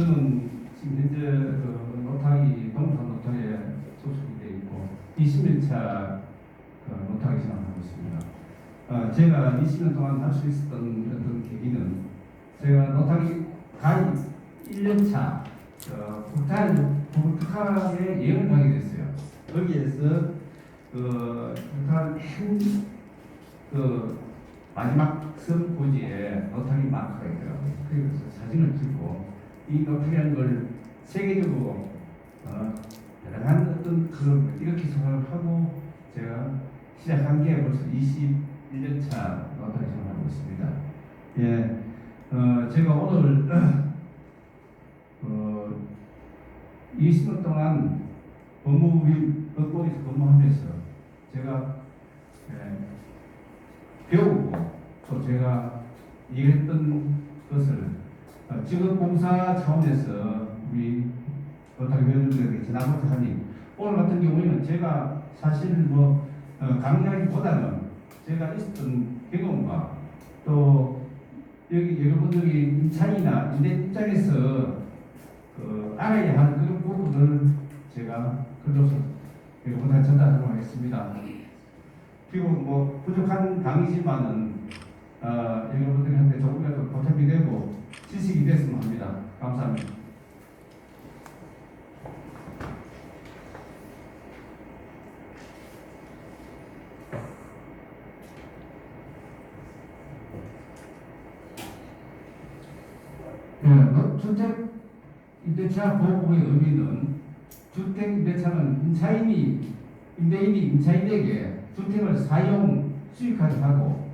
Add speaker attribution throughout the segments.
Speaker 1: 저는 지금 현재 그 노타기 동탄 노타기에 소속이 되어 있고 20년차 노타기 생활하고 있습니다. 제가 20년 동안 할 수 있었던 어떤 계기는 제가 노타기 가입 1년차 북한에 예언을 하게 됐어요. 거기에서 북한 마지막 섬 고지에 노타기 마크가 있더라고요. 그래서 사진을 찍고 이 노타기라는 걸 세계적으로 다양한 어떤 그런 이렇게 생각을 하고 제가 시작한 게 벌써 21년차 노타기 생활하고 있습니다. 예, 제가 오늘 20년 동안 법무부인 법법에서 근무하면서 제가 배우고 또 제가 일했던 것을 직업봉사 차원에서 우리 노타기 회원들에게 전하고자 하니 오늘 같은 경우에는 제가 사실 강의하기보다는 제가 있었던 경험과 또 여기 여러분들이 임차인이나 임대 입장에서 알아야 할 그런 부분을 제가 글로서 여러분한테 전달하도록 하겠습니다. 그리고 부족한 강의지만은 여러분들한테 조금이라도 보탬이 되고 지식이 됐으면 합니다. 감사합니다. 주택 임대차 보호법의 의미는 주택 임대차는 임대인이 임차인에게 주택을 사용 수익하게 하고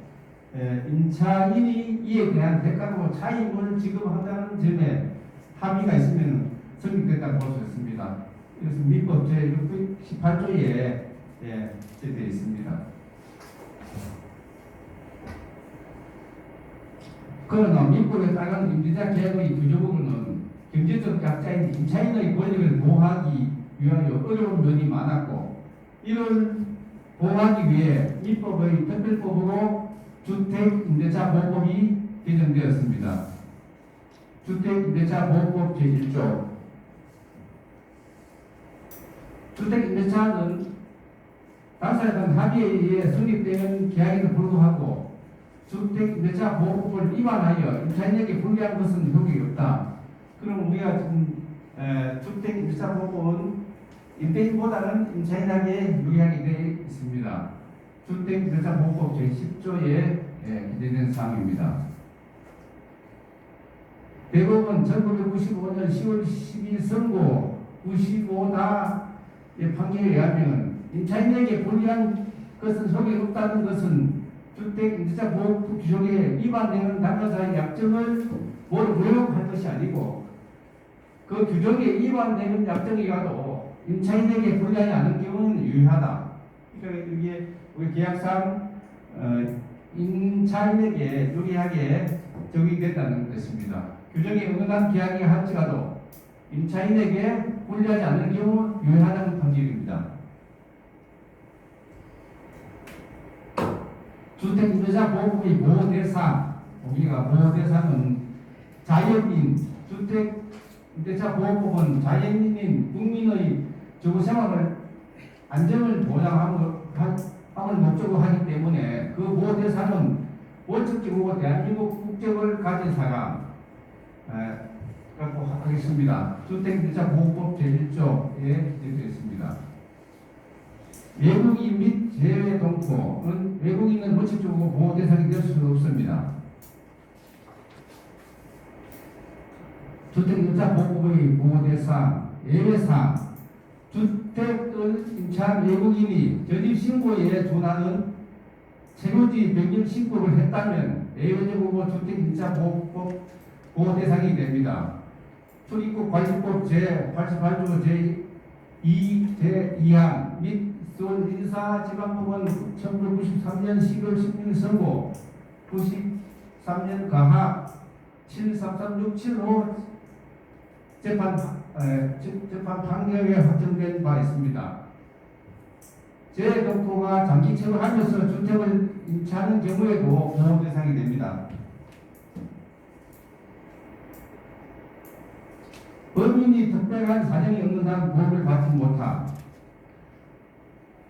Speaker 1: 임차인이 이에 대한 대가로 차임을 지급한다는 점에 합의가 있으면 성립됐다고 볼 수 있습니다. 이것은 민법 제618조에 되어 있습니다. 그러나 민법에 따른 임대차 계약의 구조부는 경제적 약자인 임차인의 권리를 보호하기 위하여 어려운 면이 많았고 이를 보호하기 위해 민법의 특별법으로 주택임대차보호법이 개정되었습니다. 주택임대차보호법 제1조 주택임대차는 당사자 간 합의에 의해 성립되는 계약에도 불구하고 주택임대차보호법을 위반하여 임차인에게 불리한 것은 효력이 없다. 그럼 우리가 지금 주택임대차보호법은 임대인보다는 임차인에게 유리하게 되어 있습니다. 주택임대차보호법 제10조에 기재된 사항입니다. 대법원 1995년 10월 10일 선고 95다의 판결에 의하면 임차인에게 불리한 것은 효력이 없다는 것은 주택임대차보호법 규정에 위반되는 당사자의 약정을 무효할 것이 아니고 그 규정에 위반되는 약정이라도 임차인에게 불리하지 않은 경우는 유효하다. 그러니까 이게 우리 계약상 임차인에게 유리하게 적용된다는 것입니다. 규정에 응한 계약이 할지라도 임차인에게 불리하지 않는 경우 유효하다는 판결입니다. 주택임대차보호법의 보호대상, 우리가 보호대상은 자연인, 주택임대차보호법은 자연인인 국민의 주거생활을 안정을 보장함을 목적으로 하기 때문에 그 보호대상은 원칙적으로 대한민국 국적을 가진 사람 갖고 하겠습니다. 주택임대차보호법 제1조에 되어 있습니다. 외국인 및 재외 동포는 외국인은 원칙적으로 보호대상이 될 수 없습니다. 주택임대차보호법의 보호대상, 예외사항 주택을 임차한 외국인이 전입신고에 준하는 체류지 변경 신고를 했다면 예외적으로 주택임대차보호법 보호대상이 됩니다. 출입국 관리법 제88조 제2항 및 서울인사지방법원 1993년 10월 16일 선고 93년 가하 73367호 재판 판결에 확정된 바 있습니다. 재동포가 장기 체류하면서 주택을 임차하는 경우에도 보호 대상이 됩니다. 범인이 특별한 사정이 없는 한 보호를 받지 못함.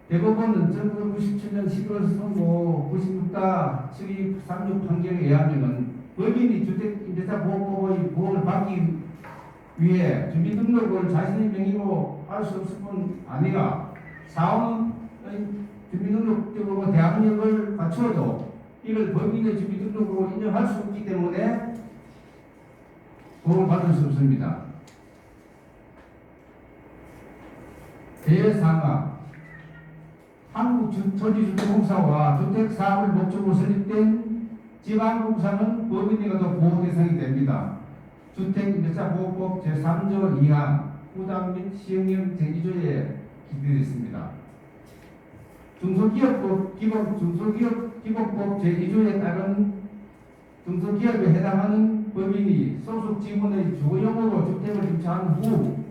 Speaker 1: 대법원은 1997년 11월 선고 96다 7236 판결에 의하면 범인이 주택임대차보호법의 보호를 받기 위해 주민등록을 자신의 명의로 할 수 없을 뿐 아니라 사원의 주민등록적으로 대항력을 갖추어도 이걸 범인의 주민등록으로 인정할 수 없기 때문에 보호를 받을 수 없습니다. 제3화 한국토지주택공사와 주택사업을 목적으로 설립된 지방공사는 법인에게도 보호 대상이 됩니다. 주택임대차보호법 제3조 2항 부당 및 시행령 제2조에 기재되어 있습니다. 중소기업법 제2조에 따른 중소기업에 해당하는 법인이 소속 직원의 주거용으로 주택을 임차한 후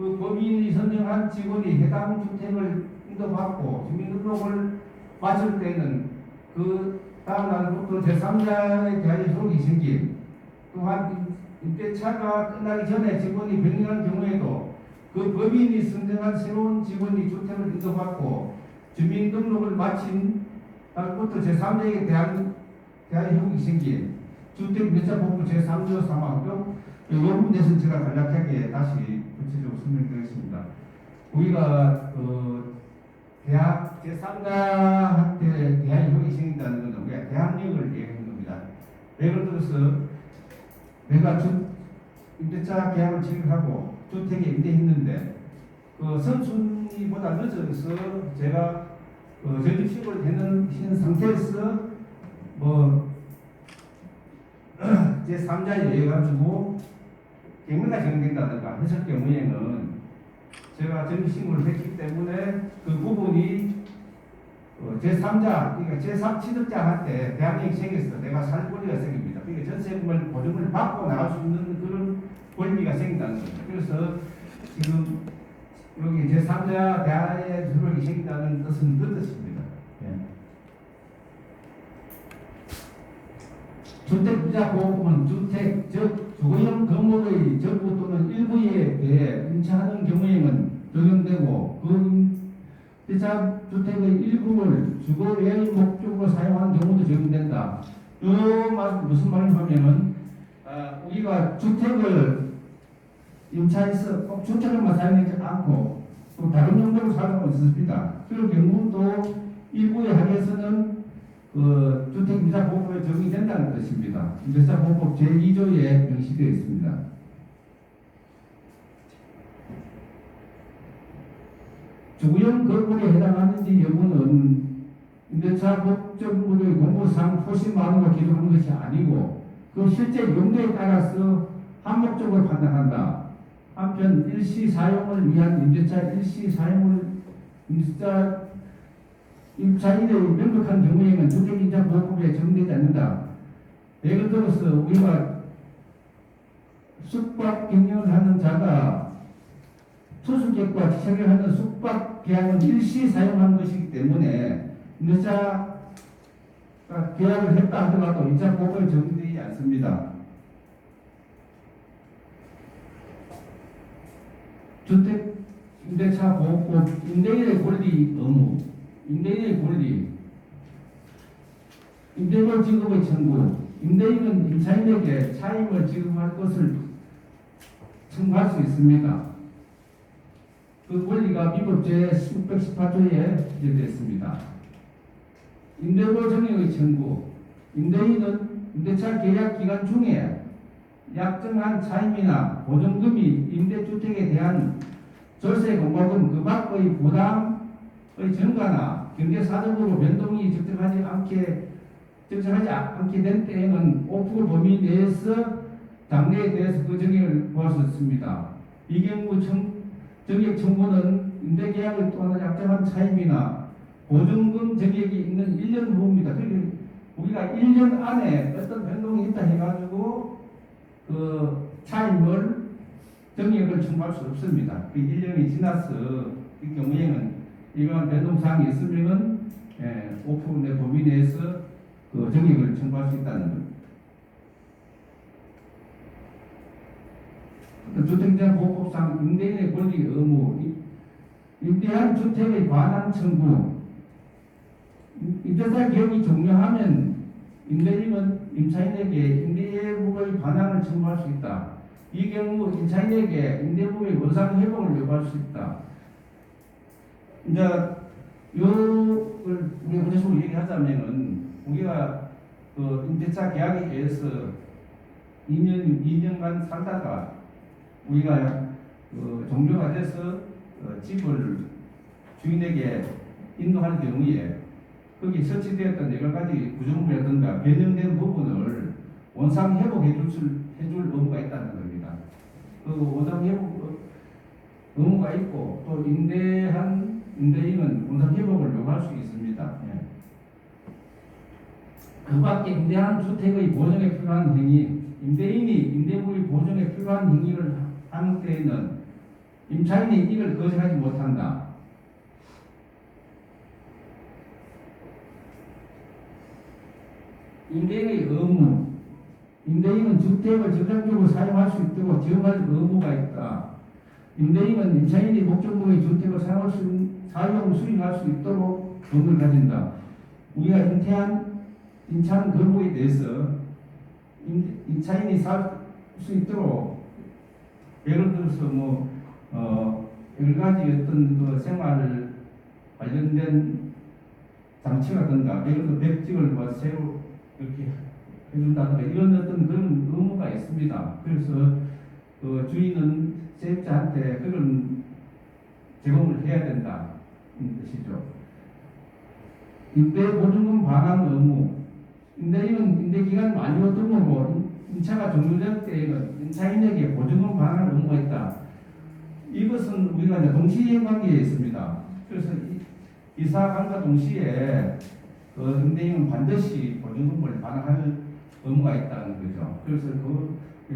Speaker 1: 그 법인이 선정한 직원이 해당 주택을 인도받고 주민등록을 마칠 때는 그 다음 날부터 제3자에 대한 소속이 생긴, 또한 임대차가 끝나기 전에 직원이 변경한 경우에도 그 법인이 선정한 새로운 직원이 주택을 인도받고 주민등록을 마친 날부터 제3자에게 대한 효력이 생긴 주택임대차보호법 제3조 3항 이 부분에 대해서 제가 간략하게 다시 구체적으로 설명드리겠습니다. 우리가 대학 제3자한테 대한 효력이 생긴다는 것은 우리가 대항력을 얘기하는 겁니다. 예를 들어서 내가 임대차 계약을 체결하고 주택에 임대했는데 그 선순위보다 늦어서 제가 전입신고를 해놓은 상태에서 제3자에 의해 가지고 경매가 진행된다든가 했을 경우에는 제가 전입신고를 했기 때문에 그 부분이 제3자, 그러니까 제3취득자한테 대항력이 생겨서 내가 살 권리가 생깁니다. 그러니까 전세금을 보증을 받고 나갈 수 있는 그런 권리가 생긴다는 거죠. 그래서 지금 여기 제3자 대항의 효력이 생긴다는 뜻은 그 뜻입니다. 주택임대차보호법은 주택, 즉 주거용 건물의 전부 또는 일부에 대해 임차하는 경우에는 적용되고 그 임대차 주택의 일부를 주거 외의 목적으로 사용하는 경우도 적용된다. 이 말 무슨 말이냐면은 우리가 주택을 임차해서 꼭 주택을만 사용하지 않고 또 다른 용도로 사용하고 있습니다. 그런 경우도 일부에 한해서는 주택임대차보호법에 적용이 된다는 뜻입니다. 임대차보호법 제2조에 명시되어 있습니다. 주거용 건물에 해당하는지 여부는 임대차 법정물의 공고상 표시만으로 기록하는 것이 아니고 그 실제 용도에 따라서 한목적으로 판단한다. 한편 일시 사용을 위한 임대차 일시 사용을 임차인의 명백한 경우에는 주택임대차보호법에 적용되지 않는다. 예를 들어서 우리가 숙박 경영을 하는 자가 투숙객과 지척을 하는 숙박 계약은 일시 사용한 것이기 때문에 임대차 계약을 했다 하더라도 임차보호법에 적용되지 않습니다. 주택임대차보호법 임대인의 권리 의무, 임대인의 권리, 임대료 지급의 청구, 임대인은 임차인에게 차임을 지급할 것을 청구할 수 있습니다. 그 권리가 민법 제618조에 기재되어 있습니다. 임대료 정액의 청구, 임대인은 임대차 계약 기간 중에 약정한 차임이나 보증금이 임대주택에 대한 절세 공과금 그 밖의 부담의 증가나 경제사정으로 변동이 적정하지 않게 된 때에는 5% 범위 내에서 장래에 대해서 그 정액을 보할 수 있습니다. 이 경우 정액 청구는 임대계약을 또한 약정한 차임이나 보증금 정액이 있는 1년 후입니다. 그러니까 우리가 1년 안에 어떤 변동이 있다 해가지고 그 차임을 정액을 청구할 수 없습니다. 그 1년이 지나서 이 경우에는 이러한 변동사항이 있으면은 5%의 범위 내에서 그 정액을 청구할 수 있다는 것. 주택자보호법상 임대인의 권리 의무, 임대한 주택의 반환 청구, 임대차 기업이 종료하면 임대인은 임차인에게 임대부의 반환을 청구할 수 있다. 이 경우 임차인에게 임대부의 원상 회복을 요구할 수 있다. 이제 요걸 우리가 그런 식으로 얘기하자면은 우리가 그 임대차 계약에 의해서 2년간 살다가 우리가 종료가 돼서 집을 주인에게 인도할 경우에 거기 설치되었던 여러 가지 구조물이라든가 변형된 부분을 원상 회복해 줄 의무가 있다는 겁니다. 그 원상 회복 의무가 있고 또 임대한 임대인은 원상 회복을 요구할 수 있습니다. 예. 그 밖에 임대한 주택의 보존에 필요한 행위, 임대인이 임대부의 보존에 필요한 행위를 하는 때에는 임차인이 이걸 거절하지 못한다. 임대인의 의무, 임대인은 주택을 정상적으로 사용할 수 있도록 지원할 의무가 있다. 임대인은 임차인이 목적물의 주택을 사용 수익할 수 있도록 돈을 가진다. 우리가 임차인 건물에 대해서 임차인이 살 수 있도록 예를 들어서 여러 가지 어떤 그 생활 관련된 장치라든가 예를 들어 백직을 새로 이렇게 해준다든가 이런 어떤 그런 의무가 있습니다. 그래서 주인은 세입자한테 그런 제공을 해야 된다는 뜻이죠. 임대 보증금 반환 의무, 임대인은 임대기간 만료 등으로 임차가 종료될 때에는 임차인에게 보증금 반환 의무가 있다. 이것은 우리가 이제 동시에 관계에 있습니다. 그래서 이사간과 동시에 임대인은 반드시 보증금을 반환할 의무가 있다는 거죠. 그래서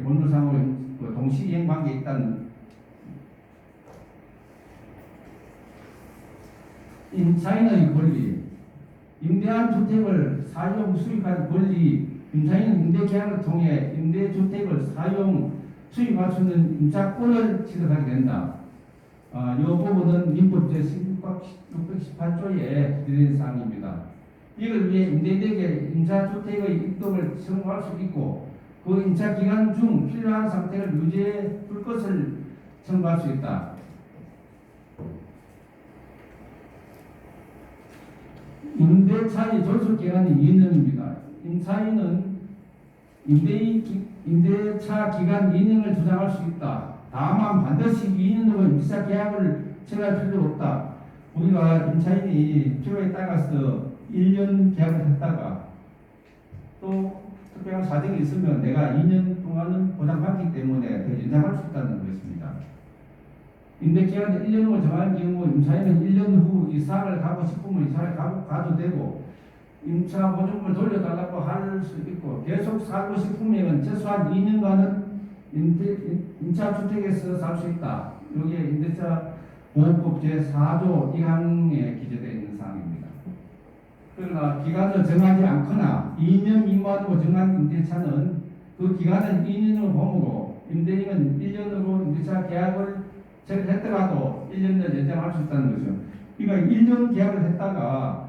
Speaker 1: 본조상으로 동시이행 관계에 있다는 임차인의 권리, 임대한 주택을 사용 수익할 권리, 임차인은 임대계약을 통해 임대주택을 사용 수익할 수 있는 임차권을 취득하게 된다. 이 부분은 민법 제618조에 기재된 사항입니다. 이를 위해 임대인에게 임차주택의 입동을 청구할 수 있고 그 임차 기간 중 필요한 상태를 유지해 줄 것을 청구할 수 있다. 임대차의 존속 기간이 2년입니다. 임차인은 임대차 기간 2년을 주장할 수 있다. 다만 반드시 2년으로 임대차 계약을 체결할 필요가 없다. 우리가 임차인이 필요에 따라서 1년 계약을 했다가 또 특별한 사정이 있으면 내가 2년 동안은 보장받기 때문에 더 연장할 수 있다는 것입니다. 임대기간을 1년으로 정한 경우 임차인은 1년 후 이사를 가고 싶으면 이사를 가도 되고 임차 보증금을 돌려달라고 할 수 있고 계속 살고 싶으면 최소한 2년간은 임차 주택에서 살 수 있다. 여기에 임대차 보호법 제4조 1항에 기재되어 있는 사항입니다. 그러나 기간을 정하지 않거나 2년 미만으로 정한 임대차는 그 기간을 2년으로 보므로 임대인은 1년으로 임대차 계약을 체결했더라도 1년을 연장할 수 있다는 거죠. 그러니까 1년 계약을 했다가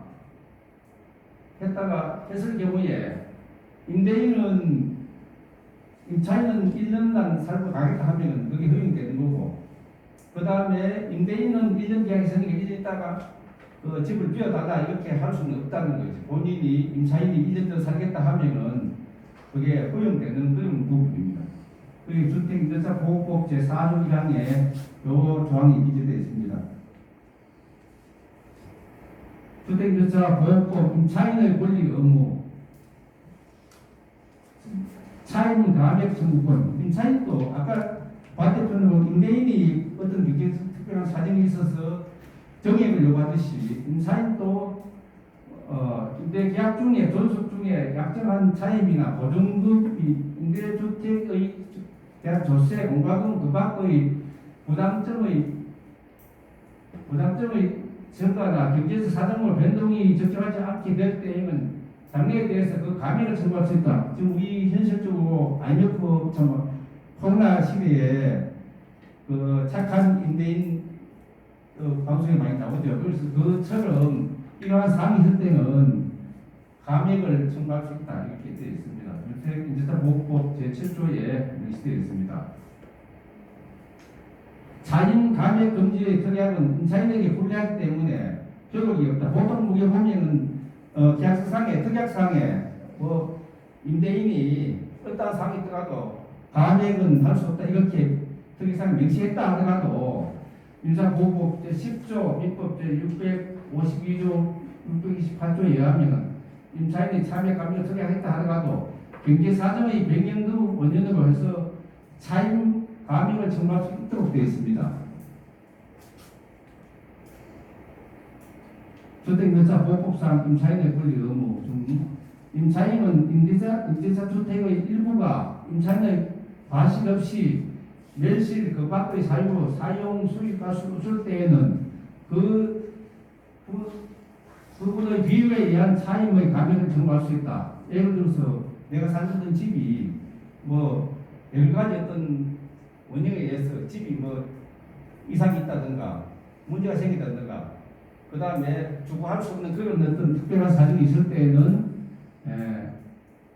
Speaker 1: 했을 경우에 임대인은 임차인은 1년간 살고 가겠다 하면 그게 허용되는 거고 그 다음에 임대인은 1년 계약이 있으니까 1년 있다가 그 집을 비워달라 이렇게 할 수는 없다는 거지. 본인이 임차인이 1년 더 살겠다 하면은 그게 허용되는 그런 부분입니다. 그게 주택임대차 보호법 제4조 1항에 요 조항이 기재되어 있습니다. 주택임대차 보호법 임차인의 권리 의무 차임 가액 청구권 임차인도 아까 반대편으로 임대인이 어떤 특별한 사정이 있어서 정액을 요구하듯이 임차인도 임대계약 중에 존속 중에 약정한 차임이나 보증금이 임대주택의 계약 조세, 공과금 그 밖의 부담점의 증가나 경제적 사정으로 변동이 적절하지 않게 될 때에는 장래에 대해서 그 감액을 청구할 수 있다. 지금 우리 현실적으로 IMF 코로나 시기에
Speaker 2: 그 착한 임대인 방송에 많이 나오죠. 그래서 그처럼 이러한 사항이 있을 때는 감액을 청구할 수 있다 이렇게 되어 있습니다. 임대차보호법 제7조에 명시되어 있습니다. 자진 감액 금지의 특약은 임차인에게 불리하기 때문에 효력이 없다. 보통 우리가 보면은 계약서상에 특약상에 뭐 임대인이 어떠한 사항이 있더라도 감액은 할 수 없다 이렇게 특약상에 명시했다 하더라도 임차보호법 제10조 민법 제652조 628조에 의하면 임차인이 참여 감액을 특약했다 하더라도 경제사정의 변경 등 원인으로 해서 차임 감액을 청구할 수 있도록 되어 있습니다. 주택임대차보호법상 임차인의 권리 의무 중 임차인은 임대차 주택의 일부가 임차인의 과실 없이 멸실 그 밖의 사유로 사용 수익할 수 없을 때에는 그 부분의 비율에 의한 차임의 감액을 청구할 수 있다. 예를 들어서 내가 살던 집이 뭐 여러 가지 어떤 원인에 의해서 집이 뭐 이상이 있다든가 문제가 생기다든가 그 다음에 주거할 수 없는 그런 어떤 특별한 사정이 있을 때에는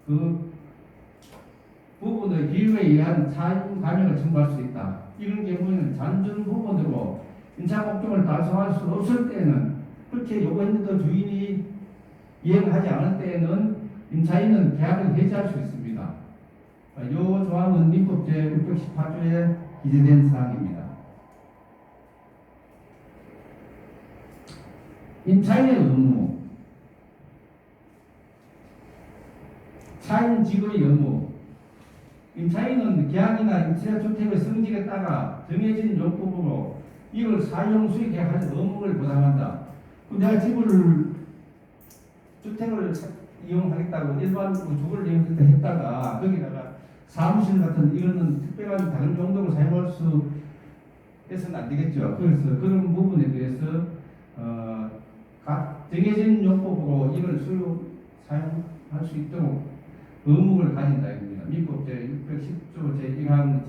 Speaker 2: 그 부분의 비율에 의한 차임 감액을 청구할 수 있다. 이런 경우에는 잔존 부분으로 임차 목적을 달성할 수 없을 때는 그렇게 요구했는데 주인이 이행을 하지 않을 때에는 임차인은 계약을 해지할 수 있습니다. 이 조항은 민법 제618조에 기재된 사항입니다. 임차인의 의무, 차임 지급의 의무. 임차인은 계약이나 임차주택의 성질에 따라 정해진 요법으로 이걸 사용 수익에 할 의무를 부담한다. 내가 집을 주택을 이용하겠다고 일반 주거를 이용하겠다 했다가 거기다가 사무실 같은 이거는 특별한 다른 용도로 사용할 수 해서는 안 되겠죠. 그래서 그런 부분에 대해서 각 정해진 요법으로 이걸 사용할 수 있도록 의무를 가진다 입니다. 민법 제610조 제1항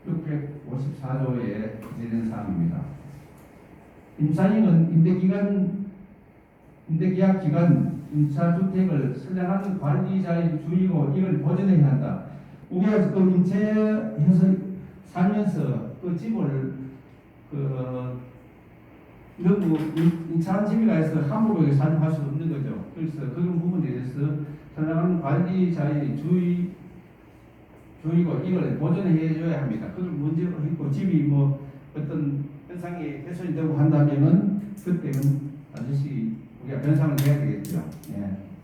Speaker 2: 제654조에 기재된 사항입니다. 임차인은 임대계약 기간 임차주택을 선량하는 관리자의 주의고 이걸 보존해야 한다. 우리가 그 임차해서 살면서 그 집을 너무 임차한 집이라 해서 함부로 사용할 수 없는 거죠. 그래서 그런 부분에 대해서 선량한 관리자의 주의고 이걸 보존해줘야 합니다. 그런 문제가 있고 집이 뭐 어떤 현상이 해소이 되고 한다면은 그때는 반드시 우리가 변상을 해야 되겠죠.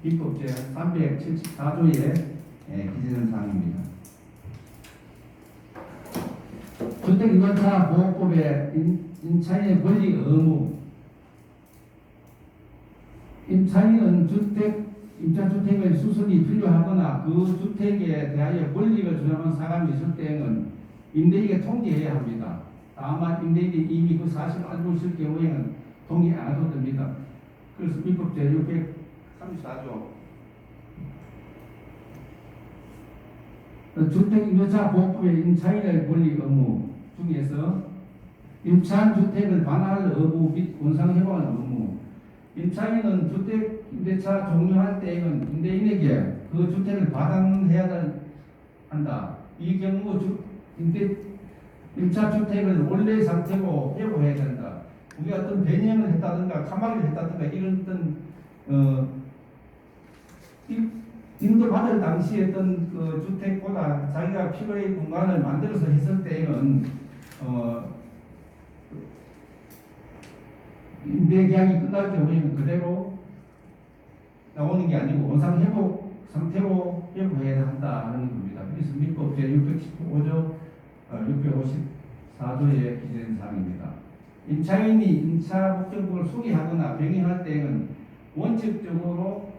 Speaker 2: 민법 제374조에 기재된 사항입니다. 주택임대차 보호법의 임차인의 권리 의무. 임차인은 임차주택의 수선이 필요하거나 그 주택에 대하여 권리를 주장하는 사람이 있을 때에는 임대인에게 통지해야 합니다. 다만 임대인이 이미 그 사실을 알고 있을 경우에는 통지 안 해도 됩니다. 그래서 민법 제634조 주택임대차 보호법의 임차인의 권리 의무 중에서 임차한 주택을 반환할 의무 및 원상회복하는 의무. 임차인은 주택임대차 종료할 때에는 임대인에게 그 주택을 반환해야 한다. 이 경우 임차주택을 원래 상태로 회복해야 된다. 우리가 어떤 변형을 했다든가 카마를 했다든가 이런 어떤 인도받을 당시에 어떤 그 주택보다 자기가 필요의 공간을 만들어서 했을 때에는 임대계약이 끝날 경우에는 그대로 나오는 게 아니고 원상 회복 상태로 회복해야 한다 하는 겁니다. 그래서 민법 제615조 654조에 기재된 사항입니다. 임차인이 임차 목적물을 수리하거나 변경할 때에는 원칙적으로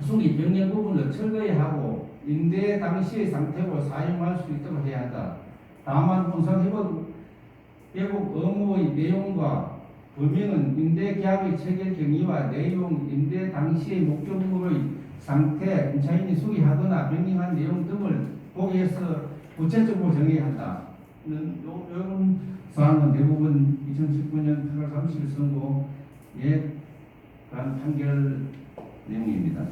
Speaker 2: 수리 변경 부분을 철거해 하고 임대 당시의 상태로 사용할 수 있도록 해야 한다. 다만 원상회복 의무의 내용과 범위는 임대계약의 체결 경위와 내용, 임대 당시의 목적물의 상태, 임차인이 수리하거나 변경한 내용 등을 보기해서 구체적으로 정해야 한다. 이런 사항은 대부분 2019년 8월 30일 선고에 관한 판결 내용입니다.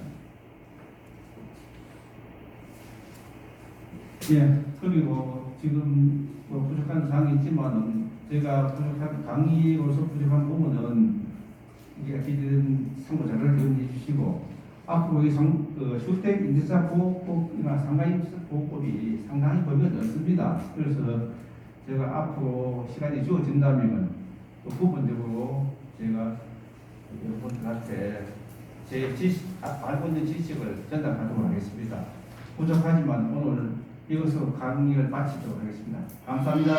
Speaker 2: 예, 그리고 지금 뭐 부족한 사항이 있지만은 제가 부족한 강의로서 부족한 부분은 이게 기존 참고 자료를 이용해 주시고 앞으로 이 주택 임대차 보호법이나 상가임대차 보호법이 상당히 범위가 넓습니다. 그래서 제가 앞으로 시간이 주어진다면 또 부분적으로 제가 여러분들한테 제 알고 있는 지식을 전달하도록 하겠습니다. 부족하지만 오늘 이것으로 강의를 마치도록 하겠습니다. 감사합니다.